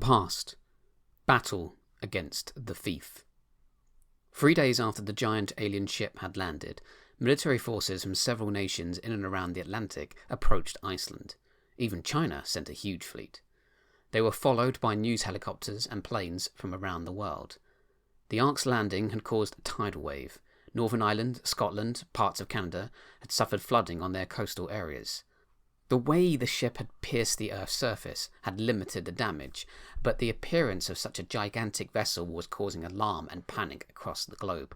past. Battle against the thief. 3 days after the giant alien ship had landed, military forces from several nations in and around the Atlantic approached Iceland. Even China sent a huge fleet. They were followed by news helicopters and planes from around the world. The Ark's landing had caused a tidal wave. Northern Ireland, Scotland, parts of Canada had suffered flooding on their coastal areas. The way the ship had pierced the Earth's surface had limited the damage, but the appearance of such a gigantic vessel was causing alarm and panic across the globe.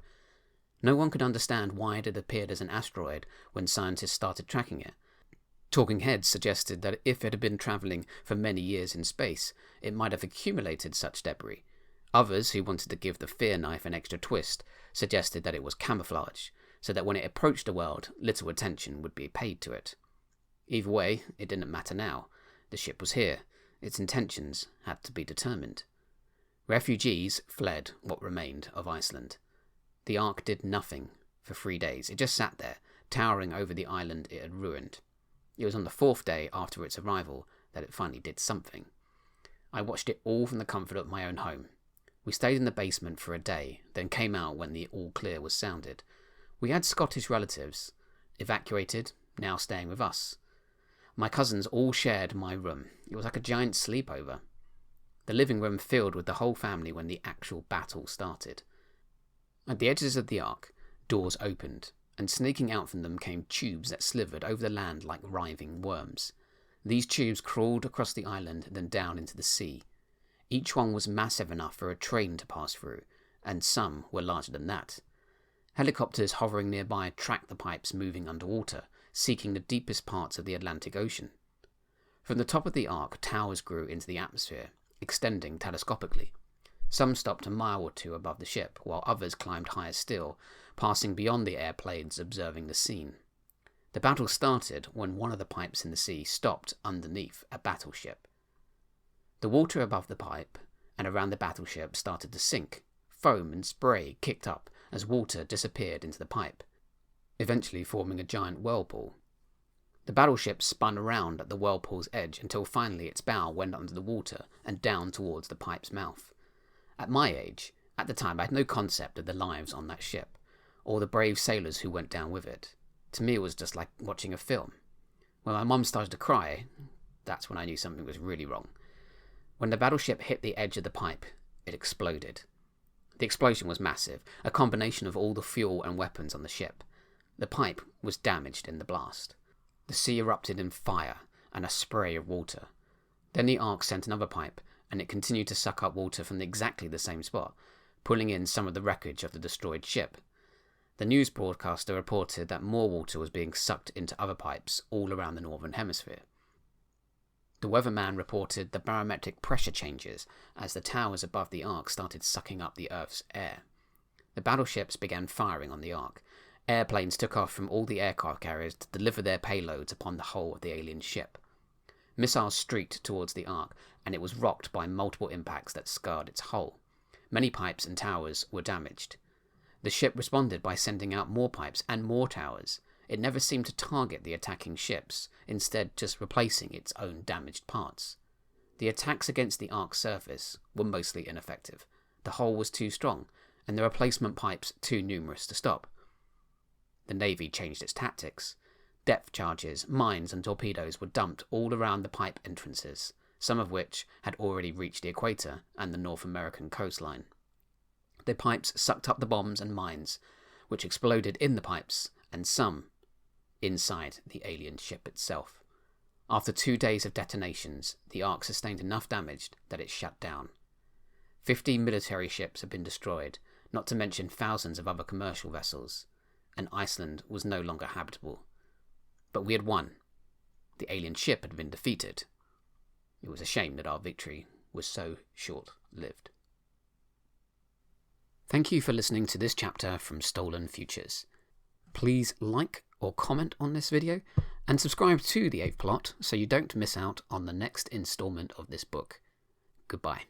No one could understand why it had appeared as an asteroid when scientists started tracking it. Talking heads suggested that if it had been travelling for many years in space, it might have accumulated such debris. Others, who wanted to give the fear knife an extra twist, suggested that it was camouflage, so that when it approached the world, little attention would be paid to it. Either way, it didn't matter now. The ship was here. Its intentions had to be determined. Refugees fled what remained of Iceland. The Ark did nothing for 3 days. It just sat there, towering over the island it had ruined. It was on the 4th day after its arrival that it finally did something. I watched it all from the comfort of my own home. We stayed in the basement for a day, then came out when the all clear was sounded. We had Scottish relatives, evacuated, now staying with us. My cousins all shared my room. It was like a giant sleepover. The living room filled with the whole family when the actual battle started. At the edges of the Ark, doors opened, and sneaking out from them came tubes that slithered over the land like writhing worms. These tubes crawled across the island, then down into the sea. Each one was massive enough for a train to pass through, and some were larger than that. Helicopters hovering nearby tracked the pipes moving underwater, seeking the deepest parts of the Atlantic Ocean. From the top of the Ark, towers grew into the atmosphere, extending telescopically. Some stopped a mile or two above the ship, while others climbed higher still, passing beyond the airplanes observing the scene. The battle started when one of the pipes in the sea stopped underneath a battleship. The water above the pipe and around the battleship started to sink. Foam and spray kicked up as water disappeared into the pipe, eventually forming a giant whirlpool. The battleship spun around at the whirlpool's edge until finally its bow went under the water and down towards the pipe's mouth. At my age, at the time, I had no concept of the lives on that ship, or the brave sailors who went down with it. To me, it was just like watching a film. When my mum started to cry, that's when I knew something was really wrong. When the battleship hit the edge of the pipe, it exploded. The explosion was massive, a combination of all the fuel and weapons on the ship. The pipe was damaged in the blast. The sea erupted in fire and a spray of water. Then the Ark sent another pipe, and it continued to suck up water from exactly the same spot, pulling in some of the wreckage of the destroyed ship. The news broadcaster reported that more water was being sucked into other pipes all around the northern hemisphere. The weatherman reported the barometric pressure changes as the towers above the Ark started sucking up the Earth's air. The battleships began firing on the Ark. Airplanes took off from all the aircraft carriers to deliver their payloads upon the hull of the alien ship. Missiles streaked towards the Ark, and it was rocked by multiple impacts that scarred its hull. Many pipes and towers were damaged. The ship responded by sending out more pipes and more towers. It never seemed to target the attacking ships, instead just replacing its own damaged parts. The attacks against the Ark's surface were mostly ineffective. The hull was too strong, and the replacement pipes too numerous to stop. The Navy changed its tactics. Depth charges, mines and torpedoes were dumped all around the pipe entrances, some of which had already reached the equator and the North American coastline. The pipes sucked up the bombs and mines, which exploded in the pipes, and some inside the alien ship itself. After 2 days of detonations, the Ark sustained enough damage that it shut down. 50 military ships had been destroyed, not to mention thousands of other commercial vessels, and Iceland was no longer habitable. But we had won. The alien ship had been defeated. It was a shame that our victory was so short-lived. Thank you for listening to this chapter from Stolen Futures. Please like or comment on this video, and subscribe to The Eighth Plot so you don't miss out on the next installment of this book. Goodbye.